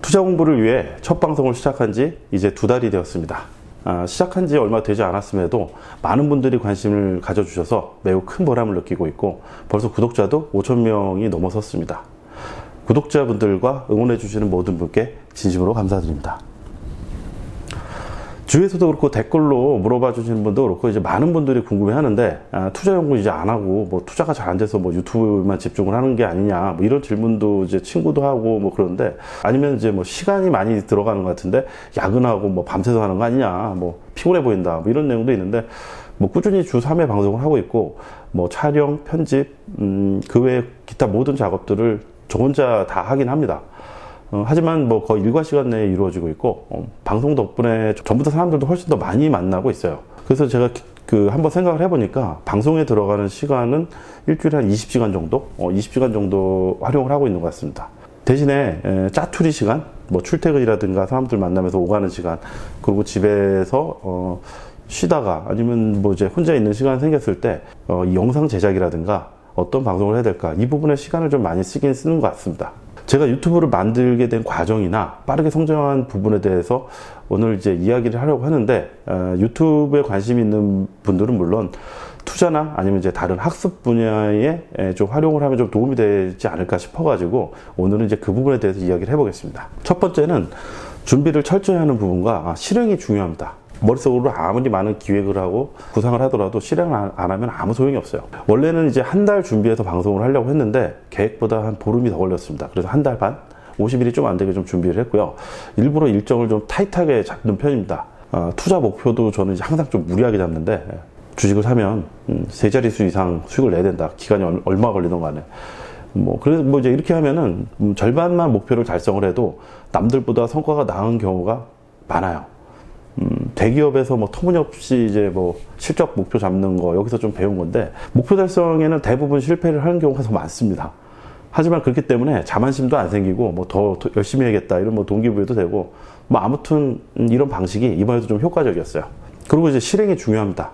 투자 공부를 위해 첫 방송을 시작한 지 이제 2달이 되었습니다. 시작한 지 얼마 되지 않았음에도 많은 분들이 관심을 가져주셔서 매우 큰 보람을 느끼고 있고 벌써 구독자도 5,000명이 넘어섰습니다. 구독자분들과 응원해주시는 모든 분께 진심으로 감사드립니다. 주위에서도 그렇고 댓글로 물어봐 주시는 분도 그렇고 이제 많은 분들이 궁금해 하는데 투자 연구 이제 안 하고 뭐 투자가 잘 안 돼서 뭐 유튜브만 집중을 하는 게 아니냐 뭐 이런 질문도 이제 친구도 하고 뭐 그런데 아니면 이제 뭐 시간이 많이 들어가는 것 같은데 야근하고 뭐 밤새서 하는 거 아니냐 뭐 피곤해 보인다 뭐 이런 내용도 있는데 뭐 꾸준히 주 3회 방송을 하고 있고 뭐 촬영, 편집 그 외에 기타 모든 작업들을 저 혼자 다 하긴 합니다. 하지만 뭐 거의 일과 시간 내에 이루어지고 있고 방송 덕분에 전부터 사람들도 훨씬 더 많이 만나고 있어요. 그래서 제가 한번 생각을 해보니까 방송에 들어가는 시간은 일주일에 한 20시간 정도 20시간 정도 활용을 하고 있는 것 같습니다. 대신에 짜투리 시간 뭐 출퇴근이라든가 사람들 만나면서 오가는 시간 그리고 집에서 쉬다가 아니면 뭐 이제 혼자 있는 시간 생겼을 때 이 영상 제작이라든가 어떤 방송을 해야 될까 이 부분에 시간을 좀 많이 쓰긴 쓰는 것 같습니다. 제가 유튜브를 만들게 된 과정이나 빠르게 성장한 부분에 대해서 오늘 이제 이야기를 하려고 하는데 유튜브에 관심 있는 분들은 물론 투자나 아니면 이제 다른 학습 분야에 좀 활용을 하면 좀 도움이 되지 않을까 싶어가지고 오늘은 이제 그 부분에 대해서 이야기를 해보겠습니다. 첫 번째는 준비를 철저히 하는 부분과 실행이 중요합니다. 머릿속으로 아무리 많은 기획을 하고 구상을 하더라도 실행을 안 하면 아무 소용이 없어요. 원래는 이제 한 달 준비해서 방송을 하려고 했는데 계획보다 한 보름이 더 걸렸습니다. 그래서 한 달 반, 50일이 좀 안 되게 좀 준비를 했고요. 일부러 일정을 좀 타이트하게 잡는 편입니다. 투자 목표도 저는 이제 항상 좀 무리하게 잡는데 주식을 사면 세 자릿수 이상 수익을 내야 된다. 기간이 얼마 걸리든 간에. 그래서 뭐 이제 이렇게 하면은 절반만 목표를 달성을 해도 남들보다 성과가 나은 경우가 많아요. 대기업에서 뭐 터무니없이 이제 뭐 실적 목표 잡는 거 여기서 좀 배운 건데 목표 달성에는 대부분 실패를 하는 경우가 더 많습니다. 하지만 그렇기 때문에 자만심도 안 생기고 뭐 더 열심히 해야겠다 이런 뭐 동기부여도 되고 뭐 아무튼 이런 방식이 이번에도 좀 효과적이었어요. 그리고 이제 실행이 중요합니다.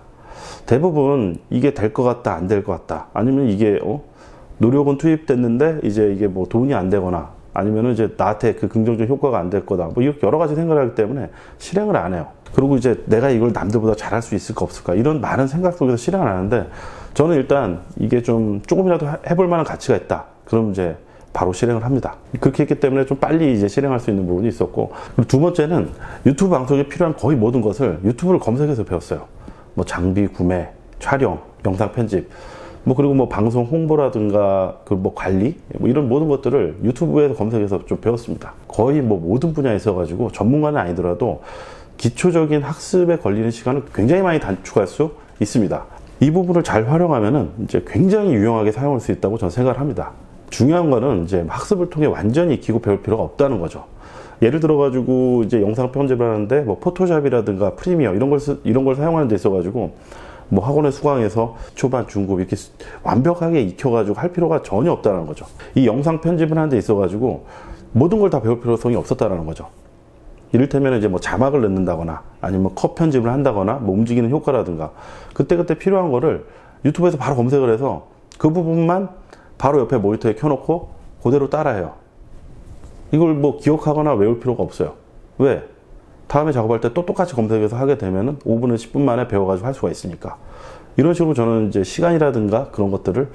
대부분 이게 될 것 같다 안 될 것 같다 아니면 이게 노력은 투입됐는데 이제 이게 뭐 돈이 안 되거나 아니면은 이제 나한테 그 긍정적 효과가 안 될 거다. 뭐 이렇게 여러 가지 생각을 하기 때문에 실행을 안 해요. 그리고 이제 내가 이걸 남들보다 잘할 수 있을까 없을까 이런 많은 생각 속에서 실행을 안 하는데 저는 일단 이게 좀 조금이라도 해볼 만한 가치가 있다. 그럼 이제 바로 실행을 합니다. 그렇게 했기 때문에 좀 빨리 이제 실행할 수 있는 부분이 있었고 그리고 두 번째는 유튜브 방송에 필요한 거의 모든 것을 유튜브를 검색해서 배웠어요. 뭐 장비 구매, 촬영, 영상 편집 그리고 뭐 방송 홍보라든가 뭐 관리 뭐 이런 모든 것들을 유튜브에서 검색해서 좀 배웠습니다. 거의 뭐 모든 분야에 있어가지고 전문가는 아니더라도 기초적인 학습에 걸리는 시간을 굉장히 많이 단축할 수 있습니다. 이 부분을 잘 활용하면은 이제 굉장히 유용하게 사용할 수 있다고 저는 생각을 합니다. 중요한 거는 이제 학습을 통해 완전히 익히고 배울 필요가 없다는 거죠. 예를 들어가지고 이제 영상 편집을 하는데 뭐 포토샵이라든가 프리미어 이런 걸 사용하는 데 있어가지고 뭐 학원에 수강해서 초반, 중급 이렇게 완벽하게 익혀가지고 할 필요가 전혀 없다는 거죠. 이 영상 편집을 하는 데 있어가지고 모든 걸 다 배울 필요성이 없었다는 거죠. 이를테면 이제 뭐 자막을 넣는다거나 아니면 컷 편집을 한다거나 뭐 움직이는 효과라든가 그때그때 필요한 거를 유튜브에서 바로 검색을 해서 그 부분만 바로 옆에 모니터에 켜놓고 그대로 따라해요. 이걸 뭐 기억하거나 외울 필요가 없어요. 왜? 다음에 작업할 때 또 똑같이 검색해서 하게 되면은 5분에서 10분 만에 배워가지고 할 수가 있으니까. 이런 식으로 저는 이제 시간이라든가 그런 것들을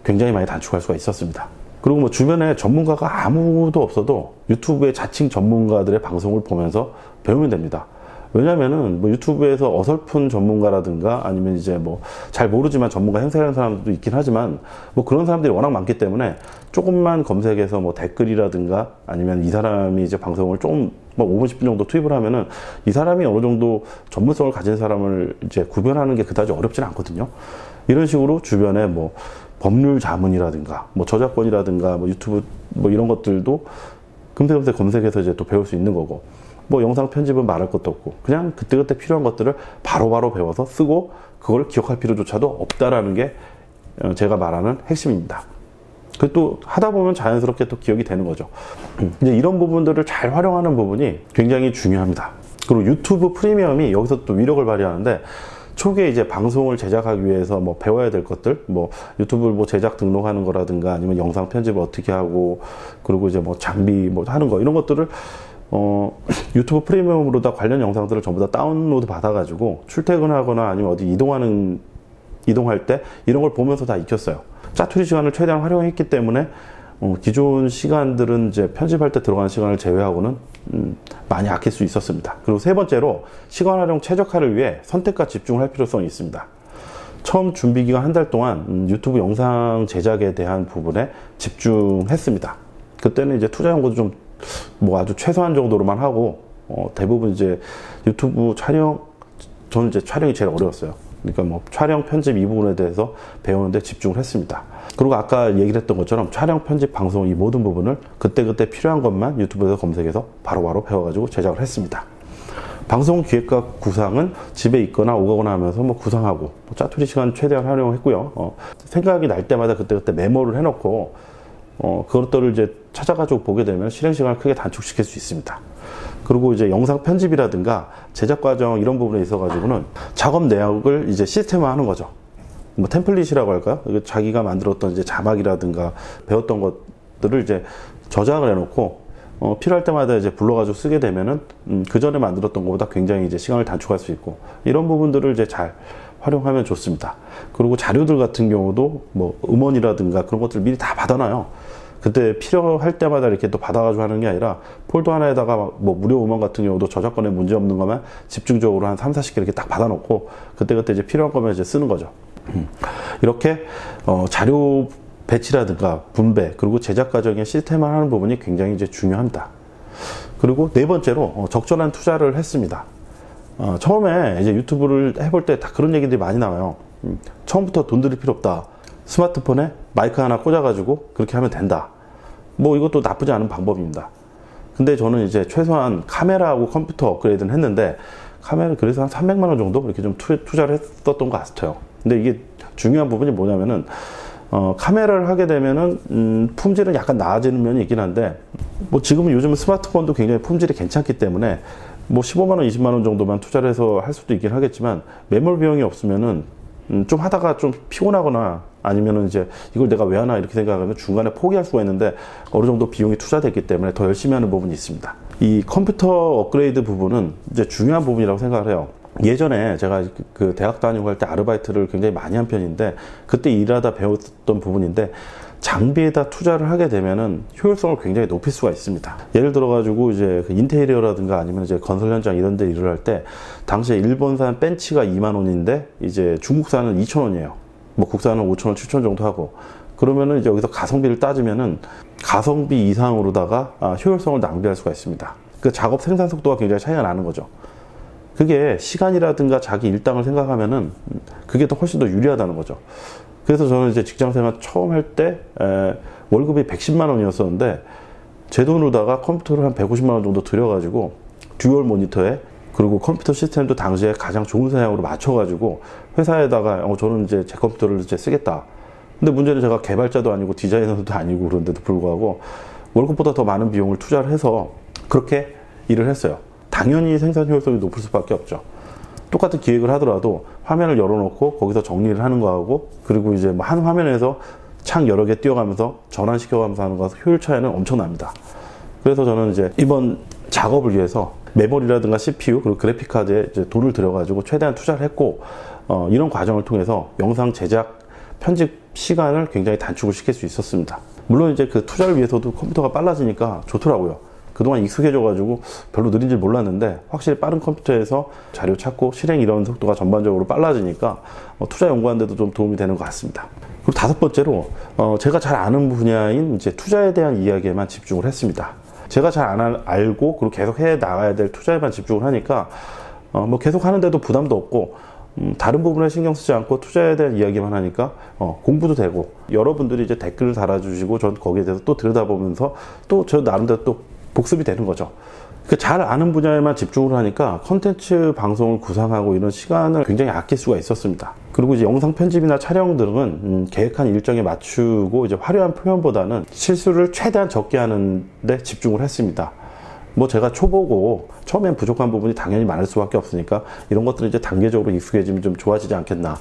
굉장히 많이 단축할 수가 있었습니다. 그리고 뭐 주변에 전문가가 아무도 없어도 유튜브의 자칭 전문가들의 방송을 보면서 배우면 됩니다. 왜냐면은 뭐 유튜브에서 어설픈 전문가라든가 아니면 이제 뭐 잘 모르지만 전문가 행세하는 사람들도 있긴 하지만 뭐 그런 사람들이 워낙 많기 때문에 조금만 검색해서 뭐 댓글이라든가 아니면 이 사람이 이제 방송을 좀 뭐 5분 10분 정도 투입을 하면은 이 사람이 어느 정도 전문성을 가진 사람을 이제 구별하는 게 그다지 어렵지는 않거든요. 이런 식으로 주변에 뭐 법률 자문이라든가 뭐 저작권이라든가 뭐 유튜브 뭐 이런 것들도 금세금세 검색해서 이제 또 배울 수 있는 거고 뭐 영상 편집은 말할 것도 없고 그냥 그때그때 필요한 것들을 바로바로 배워서 쓰고 그걸 기억할 필요조차도 없다라는 게 제가 말하는 핵심입니다. 그 또 하다 보면 자연스럽게 또 기억이 되는 거죠. 이제 이런 부분들을 잘 활용하는 부분이 굉장히 중요합니다. 그리고 유튜브 프리미엄이 여기서 또 위력을 발휘하는데 초기에 이제 방송을 제작하기 위해서 뭐 배워야 될 것들, 뭐 유튜브 뭐 제작 등록하는 거라든가 아니면 영상 편집을 어떻게 하고, 그리고 이제 뭐 장비 뭐 하는 거 이런 것들을 유튜브 프리미엄으로 다 관련 영상들을 전부 다 다운로드 받아가지고 출퇴근하거나 아니면 어디 이동할 때 이런 걸 보면서 다 익혔어요. 짜투리 시간을 최대한 활용했기 때문에 기존 시간들은 이제 편집할 때 들어가는 시간을 제외하고는 많이 아낄 수 있었습니다. 그리고 세 번째로 시간 활용 최적화를 위해 선택과 집중을 할 필요성이 있습니다. 처음 준비 기간 한 달 동안 유튜브 영상 제작에 대한 부분에 집중했습니다. 그때는 이제 투자 연구도 좀 뭐 아주 최소한 정도로만 하고 대부분 이제 유튜브 촬영, 저는 이제 촬영이 제일 어려웠어요. 그러니까 뭐 촬영 편집 이 부분에 대해서 배우는데 집중을 했습니다. 그리고 아까 얘기를 했던 것처럼 촬영 편집 방송 이 모든 부분을 그때그때 필요한 것만 유튜브에서 검색해서 바로바로 배워가지고 제작을 했습니다. 방송 기획과 구상은 집에 있거나 오거나 하면서 뭐 구상하고 짜투리 시간 최대한 활용했고요. 생각이 날 때마다 그때그때 메모를 해놓고 그것들을 이제 찾아가지고 보게 되면 실행 시간을 크게 단축시킬 수 있습니다. 그리고 이제 영상 편집이라든가 제작 과정 이런 부분에 있어가지고는 작업 내역을 이제 시스템화 하는 거죠. 뭐 템플릿이라고 할까요? 자기가 만들었던 이제 자막이라든가 배웠던 것들을 이제 저장을 해놓고 필요할 때마다 이제 불러가지고 쓰게 되면은 그 전에 만들었던 것보다 굉장히 이제 시간을 단축할 수 있고 이런 부분들을 이제 잘 활용하면 좋습니다. 그리고 자료들 같은 경우도 뭐 음원이라든가 그런 것들 미리 다 받아놔요. 그때 필요할 때마다 이렇게 또 받아가지고 하는 게 아니라 폴더 하나에다가 뭐 무료 음원 같은 경우도 저작권에 문제 없는 것만 집중적으로 한 3, 40개 이렇게 딱 받아놓고 그때그때 이제 필요한 거면 이제 쓰는 거죠. 이렇게 자료 배치라든가 분배 그리고 제작 과정의 시스템화하는 부분이 굉장히 이제 중요합니다. 그리고 네 번째로 적절한 투자를 했습니다. 처음에 이제 유튜브를 해볼 때 다 그런 얘기들이 많이 나와요. 처음부터 돈 들일 필요 없다. 스마트폰에 마이크 하나 꽂아가지고 그렇게 하면 된다. 뭐 이것도 나쁘지 않은 방법입니다. 근데 저는 이제 최소한 카메라하고 컴퓨터 업그레이드는 했는데 카메라는 그래서 한 300만 원 정도 이렇게 좀 투자를 했었던 것 같아요. 근데 이게 중요한 부분이 뭐냐면은 카메라를 하게 되면은 품질은 약간 나아지는 면이 있긴 한데 뭐 지금은 요즘은 스마트폰도 굉장히 품질이 괜찮기 때문에 뭐 15만 원, 20만 원 정도만 투자를 해서 할 수도 있긴 하겠지만 매몰 비용이 없으면은 좀 하다가 좀 피곤하거나 아니면은 이제 이걸 내가 왜 하나 이렇게 생각하면 중간에 포기할 수가 있는데 어느 정도 비용이 투자됐기 때문에 더 열심히 하는 부분이 있습니다. 이 컴퓨터 업그레이드 부분은 이제 중요한 부분이라고 생각을 해요. 예전에 제가 그 대학 다니고 할 때 아르바이트를 굉장히 많이 한 편인데 그때 일하다 배웠던 부분인데 장비에다 투자를 하게 되면은 효율성을 굉장히 높일 수가 있습니다. 예를 들어가지고 이제 그 인테리어라든가 아니면 이제 건설 현장 이런 데 일을 할 때 당시에 일본산 벤치가 2만 원인데 이제 중국산은 2천 원이에요. 뭐 국산은 5천 원, 7천 원 정도 하고 그러면은 이제 여기서 가성비를 따지면은 가성비 이상으로다가 효율성을 낭비할 수가 있습니다. 그 작업 생산 속도가 굉장히 차이가 나는 거죠. 그게 시간이라든가 자기 일당을 생각하면은 그게 더 훨씬 더 유리하다는 거죠. 그래서 저는 이제 직장생활 처음 할 때 월급이 110만 원이었었는데 제 돈으로다가 컴퓨터를 한 150만 원 정도 들여가지고 듀얼 모니터에 그리고 컴퓨터 시스템도 당시에 가장 좋은 사양으로 맞춰가지고 회사에다가 저는 이제 제 컴퓨터를 이제 쓰겠다. 근데 문제는 제가 개발자도 아니고 디자이너도 아니고 그런데도 불구하고 월급보다 더 많은 비용을 투자를 해서 그렇게 일을 했어요. 당연히 생산 효율성이 높을 수밖에 없죠. 똑같은 기획을 하더라도 화면을 열어놓고 거기서 정리를 하는 거하고 그리고 이제 뭐 한 화면에서 창 여러 개 띄워가면서 전환시켜가면서 하는 거하고 효율 차이는 엄청납니다. 그래서 저는 이제 이번 작업을 위해서 메모리라든가 CPU 그리고 그래픽카드에 이제 돈을 들여가지고 최대한 투자를 했고 이런 과정을 통해서 영상 제작 편집 시간을 굉장히 단축을 시킬 수 있었습니다. 물론 이제 그 투자를 위해서도 컴퓨터가 빨라지니까 좋더라고요. 그동안 익숙해져가지고 별로 느린 줄 몰랐는데 확실히 빠른 컴퓨터에서 자료 찾고 실행 이런 속도가 전반적으로 빨라지니까 투자 연구하는 데도 좀 도움이 되는 것 같습니다. 그리고 다섯 번째로 제가 잘 아는 분야인 이제 투자에 대한 이야기에만 집중을 했습니다. 제가 잘 알고 그리고 계속 해 나가야 될 투자에만 집중을 하니까 뭐 계속 하는데도 부담도 없고 다른 부분에 신경 쓰지 않고 투자에 대한 이야기만 하니까 공부도 되고 여러분들이 이제 댓글을 달아주시고 전 거기에 대해서 또 들여다보면서 또 저 나름대로 또 복습이 되는 거죠. 잘 아는 분야에만 집중을 하니까 컨텐츠 방송을 구상하고 이런 시간을 굉장히 아낄 수가 있었습니다. 그리고 이제 영상 편집이나 촬영 등은 계획한 일정에 맞추고 이제 화려한 표현보다는 실수를 최대한 적게 하는 데 집중을 했습니다. 뭐 제가 초보고 처음엔 부족한 부분이 당연히 많을 수밖에 없으니까 이런 것들은 이제 단계적으로 익숙해지면 좀 좋아지지 않겠나,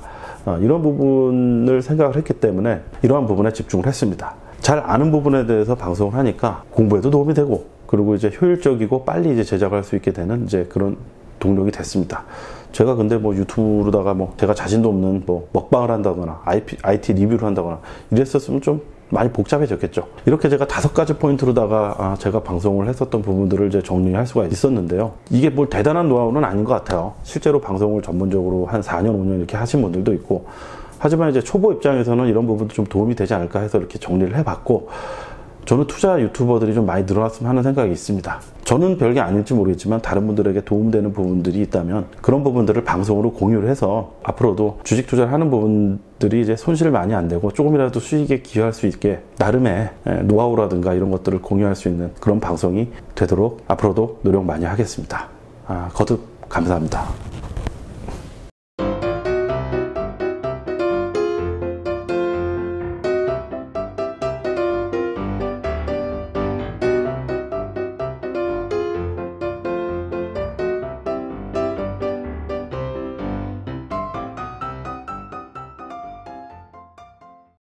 이런 부분을 생각을 했기 때문에 이러한 부분에 집중을 했습니다. 잘 아는 부분에 대해서 방송을 하니까 공부에도 도움이 되고, 그리고 이제 효율적이고 빨리 이제 제작할 수 있게 되는 이제 그런 동력이 됐습니다. 제가 근데 뭐 유튜브로다가 뭐 제가 자신도 없는 뭐 먹방을 한다거나 IT 리뷰를 한다거나 이랬었으면 좀 많이 복잡해졌겠죠. 이렇게 제가 5가지 포인트로다가 제가 방송을 했었던 부분들을 이제 정리할 수가 있었는데요. 이게 뭘 대단한 노하우는 아닌 것 같아요. 실제로 방송을 전문적으로 한 4년, 5년 이렇게 하신 분들도 있고, 하지만 이제 초보 입장에서는 이런 부분도 좀 도움이 되지 않을까 해서 이렇게 정리를 해봤고, 저는 투자 유튜버들이 좀 많이 늘어났으면 하는 생각이 있습니다. 저는 별게 아닐지 모르겠지만 다른 분들에게 도움되는 부분들이 있다면 그런 부분들을 방송으로 공유를 해서 앞으로도 주식 투자를 하는 부분들이 이제 손실 많이 안 되고 조금이라도 수익에 기여할 수 있게 나름의 노하우라든가 이런 것들을 공유할 수 있는 그런 방송이 되도록 앞으로도 노력 많이 하겠습니다. 거듭 감사합니다.